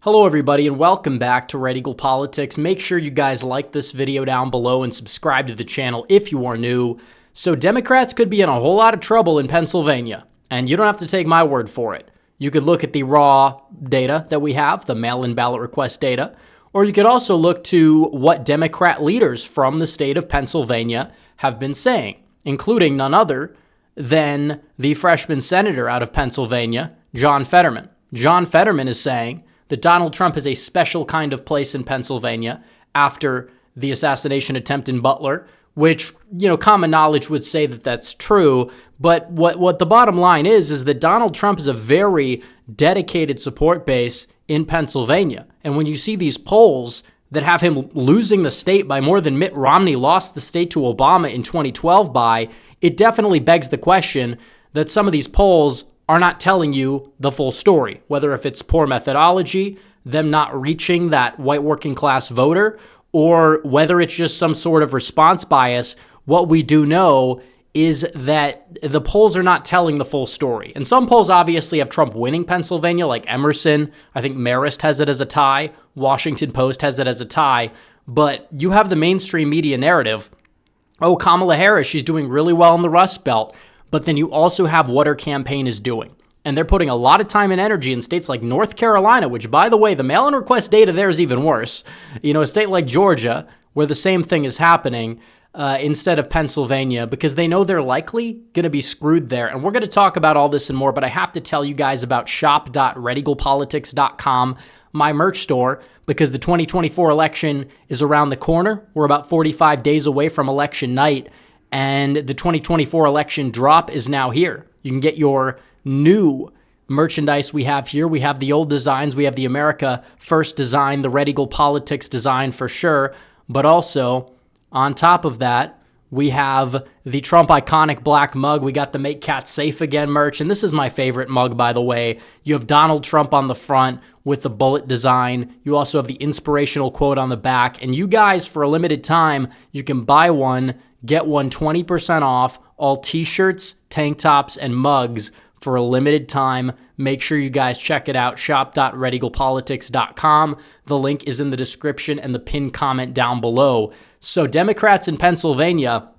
Hello everybody and welcome back to Red Eagle Politics. Make sure you guys like this video down below and subscribe to the channel if you are new. So Democrats could be in a whole lot of trouble in Pennsylvania, and you don't have to take my word for it. You could look at the raw data that we have, the mail-in ballot request data, or you could also look to what Democrat leaders from the state of Pennsylvania have been saying, including none other than the freshman senator out of Pennsylvania, John Fetterman. John Fetterman is saying that Donald Trump is a special kind of place in Pennsylvania after the assassination attempt in Butler, which, common knowledge would say that that's true. But what the bottom line is that Donald Trump is a very dedicated support base in Pennsylvania. And when you see these polls that have him losing the state by more than Mitt Romney lost the state to Obama in 2012 by, it definitely begs the question that some of these polls are not telling you the full story, whether if it's poor methodology, them not reaching that white working class voter, or whether it's just some sort of response bias. What we do know is that the polls are not telling the full story. And some polls obviously have Trump winning Pennsylvania, like Emerson. I think Marist has it as a tie. Washington Post has it as a tie. But you have the mainstream media narrative. Oh, Kamala Harris, she's doing really well in the Rust Belt. But then you also have what her campaign is doing. And they're putting a lot of time and energy in states like North Carolina, which, by the way, the mail-in request data there is even worse. A state like Georgia, where the same thing is happening, instead of Pennsylvania, because they know they're likely going to be screwed there. And we're going to talk about all this and more, but I have to tell you guys about shop.redeaglepolitics.com, my merch store, because the 2024 election is around the corner. We're about 45 days away from election night. And the 2024 election drop is now here. You can get your new merchandise we have here. We have the old designs. We have the America First design, the Red Eagle Politics design for sure. But also, on top of that, we have the Trump iconic black mug. We got the Make Cats Safe Again merch. And this is my favorite mug, by the way. You have Donald Trump on the front with the bullet design. You also have the inspirational quote on the back. And you guys, for a limited time, you can buy one, get one 20% off all t-shirts, tank tops, and mugs for a limited time. Make sure you guys check it out, shop.redeaglepolitics.com. The link is in the description and the pinned comment down below. So Democrats in Pennsylvania,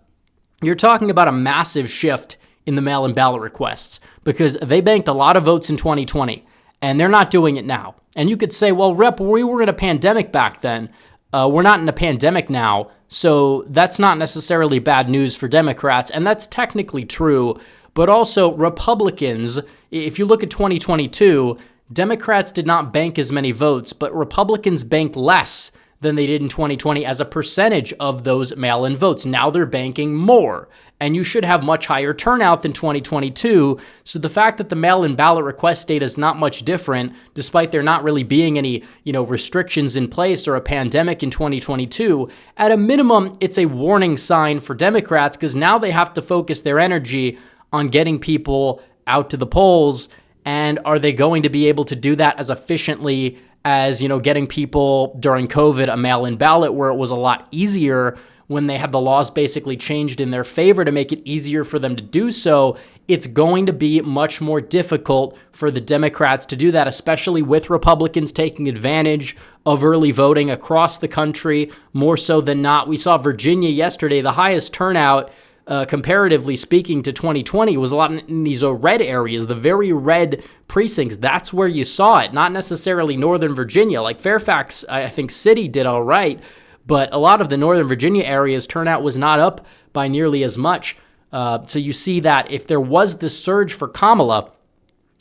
you're talking about a massive shift in the mail-in ballot requests because they banked a lot of votes in 2020, and they're not doing it now. And you could say, well, Rep, we were in a pandemic back then. We're not in a pandemic now, so that's not necessarily bad news for Democrats, and that's technically true. But also, Republicans, if you look at 2022, Democrats did not bank as many votes, but Republicans banked less than they did in 2020 as a percentage of those mail-in votes. Now they're banking more, and you should have much higher turnout than 2022. So the fact that the mail-in ballot request data is not much different, despite there not really being any, restrictions in place or a pandemic in 2022, at a minimum, it's a warning sign for Democrats because now they have to focus their energy on getting people out to the polls. And are they going to be able to do that as efficiently as, getting people during COVID a mail-in ballot where it was a lot easier when they had the laws basically changed in their favor to make it easier for them to do so? It's going to be much more difficult for the Democrats to do that, especially with Republicans taking advantage of early voting across the country, more so than not. We saw Virginia yesterday, the highest turnout comparatively speaking to 2020 was a lot in these red areas, the very red precincts. That's where you saw it, not necessarily Northern Virginia. Like Fairfax, I think City did all right, but a lot of the Northern Virginia areas turnout was not up by nearly as much. So you see that if there was this surge for Kamala,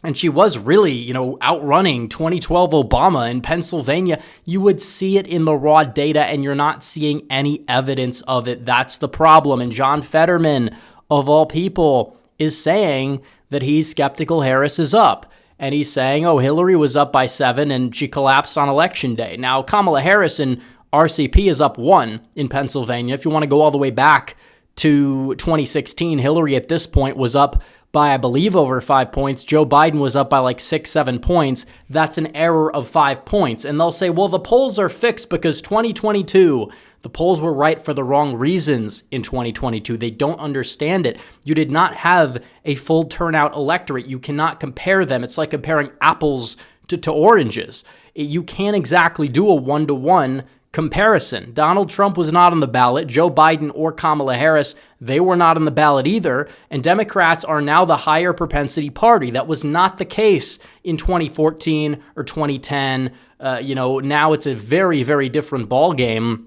and she was really, outrunning 2012 Obama in Pennsylvania, you would see it in the raw data, and you're not seeing any evidence of it. That's the problem. And John Fetterman, of all people, is saying that he's skeptical Harris is up. And he's saying, oh, Hillary was up by 7 and she collapsed on election day. Now, Kamala Harris and RCP is up 1 in Pennsylvania. If you want to go all the way back to 2016, Hillary at this point was up by, I believe, over 5 points. Joe Biden was up by like 6-7 points. That's an error of 5 points. And they'll say, well, the polls are fixed because 2022, the polls were right for the wrong reasons in 2022. They don't understand it. You did not have a full turnout electorate. You cannot compare them. It's like comparing apples to oranges. You can't exactly do a one-to-one comparison. Donald Trump was not on the ballot. Joe Biden or Kamala Harris, they were not on the ballot either. And Democrats are now the higher propensity party. That was not the case in 2014 or 2010. Now it's a very, very different ballgame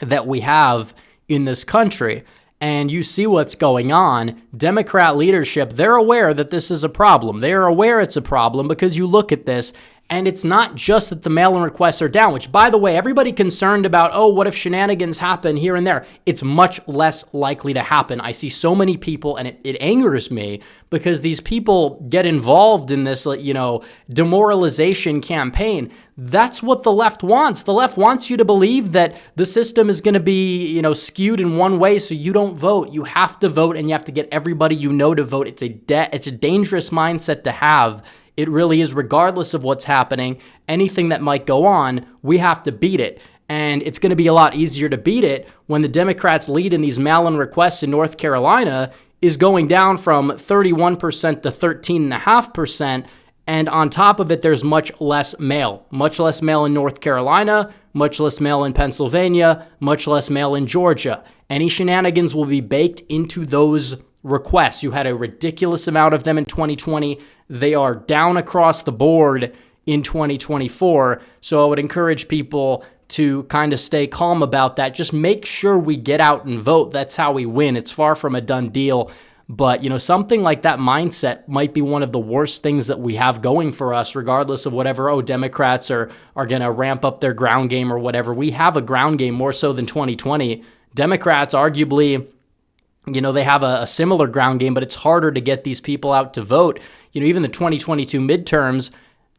that we have in this country. And you see what's going on. Democrat leadership, they're aware that this is a problem. They're aware it's a problem because you look at this, and it's not just that the mail-in requests are down, which, by the way, everybody concerned about, oh, what if shenanigans happen here and there? It's much less likely to happen. I see so many people, and it angers me because these people get involved in this, demoralization campaign. That's what the left wants. The left wants you to believe that the system is going to be, skewed in one way, so you don't vote. You have to vote, and you have to get everybody you know to vote. It's a dangerous mindset to have. It really is, regardless of what's happening. Anything that might go on, we have to beat it. And it's going to be a lot easier to beat it when the Democrats' lead in these mail-in requests in North Carolina is going down from 31% to 13.5%. And on top of it, there's much less mail in North Carolina, much less mail in Pennsylvania, much less mail in Georgia. Any shenanigans will be baked into those requests. You had a ridiculous amount of them in 2020. They are down across the board in 2024. So I would encourage people to kind of stay calm about that. Just make sure we get out and vote. That's how we win. It's far from a done deal. But, something like that mindset might be one of the worst things that we have going for us, regardless of whatever, Democrats are going to ramp up their ground game or whatever. We have a ground game more so than 2020. Democrats arguably, they have a similar ground game, but it's harder to get these people out to vote. Even the 2022 midterms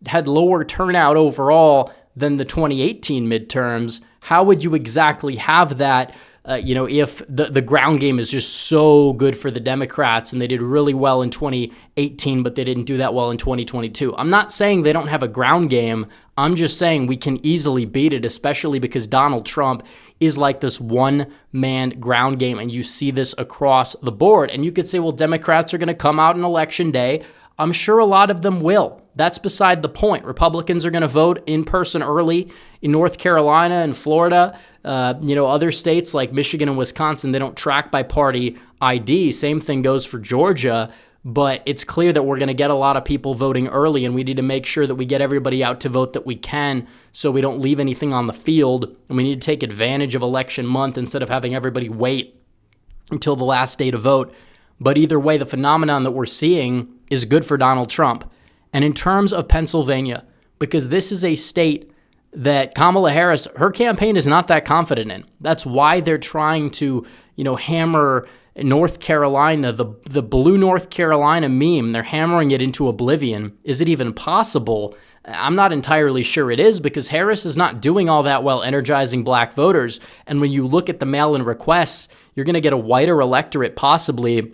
had lower turnout overall than the 2018 midterms. How would you exactly have that, if the ground game is just so good for the Democrats and they did really well in 2018, but they didn't do that well in 2022? I'm not saying they don't have a ground game. I'm just saying we can easily beat it, especially because Donald Trump is like this one-man ground game, and you see this across the board. And you could say, well, Democrats are going to come out on Election Day. I'm sure a lot of them will. That's beside the point. Republicans are going to vote in person early in North Carolina and Florida. Other states like Michigan and Wisconsin, they don't track by party ID. Same thing goes for Georgia. But it's clear that we're going to get a lot of people voting early, and we need to make sure that we get everybody out to vote that we can so we don't leave anything on the field. And we need to take advantage of election month instead of having everybody wait until the last day to vote. But either way, the phenomenon that we're seeing is good for Donald Trump. And in terms of Pennsylvania, because this is a state that Kamala Harris, her campaign is not that confident in. That's why they're trying to, hammer North Carolina, the blue North Carolina meme. They're hammering it into oblivion. Is it even possible? I'm not entirely sure it is, because Harris is not doing all that well energizing black voters. And when you look at the mail-in requests, you're going to get a whiter electorate possibly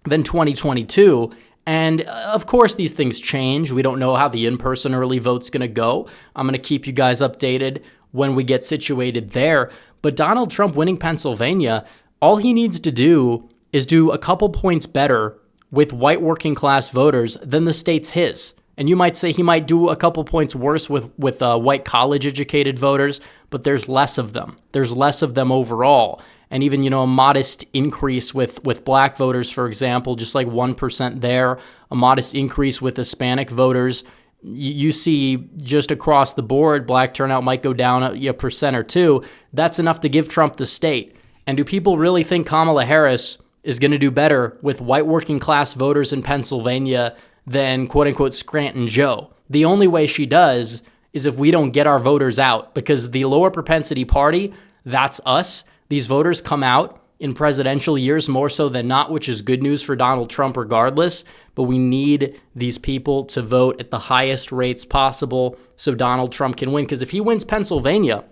than 2022. And of course, these things change. We don't know how the in-person early vote's going to go. I'm going to keep you guys updated when we get situated there. But Donald Trump winning Pennsylvania, all he needs to do is do a couple points better with white working class voters than the state's his. And you might say he might do a couple points worse with white college educated voters, but there's less of them. There's less of them overall. And even, a modest increase with black voters, for example, just like 1% there, a modest increase with Hispanic voters. You see just across the board, black turnout might go down a percent or two. That's enough to give Trump the state. And do people really think Kamala Harris is going to do better with white working class voters in Pennsylvania than quote unquote Scranton Joe? The only way she does is if we don't get our voters out, because the lower propensity party, that's us. These voters come out in presidential years more so than not, which is good news for Donald Trump regardless. But we need these people to vote at the highest rates possible so Donald Trump can win. Because if he wins Pennsylvania,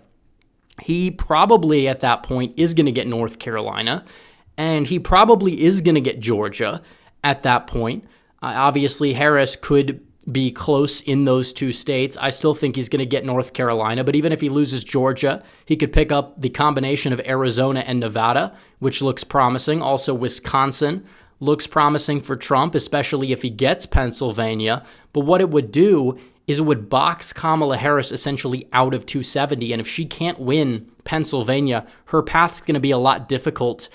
he probably at that point is going to get North Carolina, and he probably is going to get Georgia at that point. Obviously, Harris could be close in those two states. I still think he's going to get North Carolina, but even if he loses Georgia, he could pick up the combination of Arizona and Nevada, which looks promising. Also, Wisconsin looks promising for Trump, especially if he gets Pennsylvania. But what it would do is it would box Kamala Harris essentially out of 270. And if she can't win Pennsylvania, her path's going to be a lot difficult,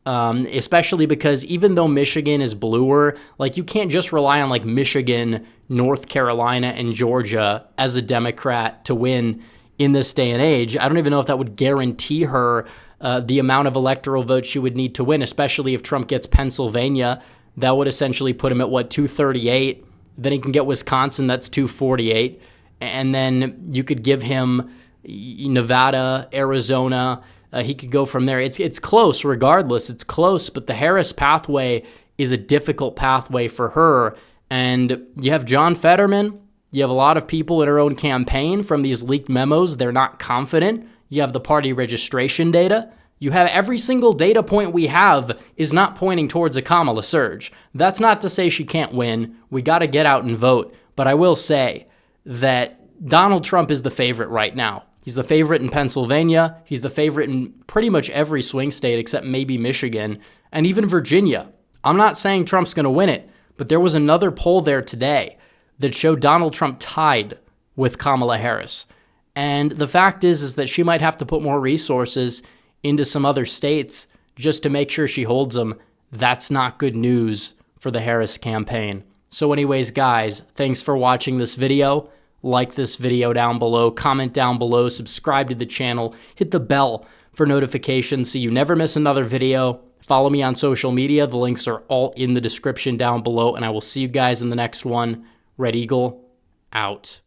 especially because even though Michigan is bluer, like you can't just rely on like Michigan, North Carolina, and Georgia as a Democrat to win in this day and age. I don't even know if that would guarantee her the amount of electoral votes she would need to win, especially if Trump gets Pennsylvania. That would essentially put him at, 238? Then he can get Wisconsin, that's 248. And then you could give him Nevada, Arizona. He could go from there. It's close regardless. It's close, but the Harris pathway is a difficult pathway for her. And you have John Fetterman. You have a lot of people in her own campaign from these leaked memos. They're not confident. You have the party registration data. You have every single data point we have is not pointing towards a Kamala surge. That's not to say she can't win. We got to get out and vote. But I will say that Donald Trump is the favorite right now. He's the favorite in Pennsylvania. He's the favorite in pretty much every swing state except maybe Michigan and even Virginia. I'm not saying Trump's going to win it, but there was another poll there today that showed Donald Trump tied with Kamala Harris. And the fact is that she might have to put more resources into some other states just to make sure she holds them. That's not good news for the Harris campaign. So anyways, guys, thanks for watching this video. Like this video down below, comment down below, subscribe to the channel, hit the bell for notifications so you never miss another video. Follow me on social media. The links are all in the description down below, and I will see you guys in the next one. Red Eagle, out.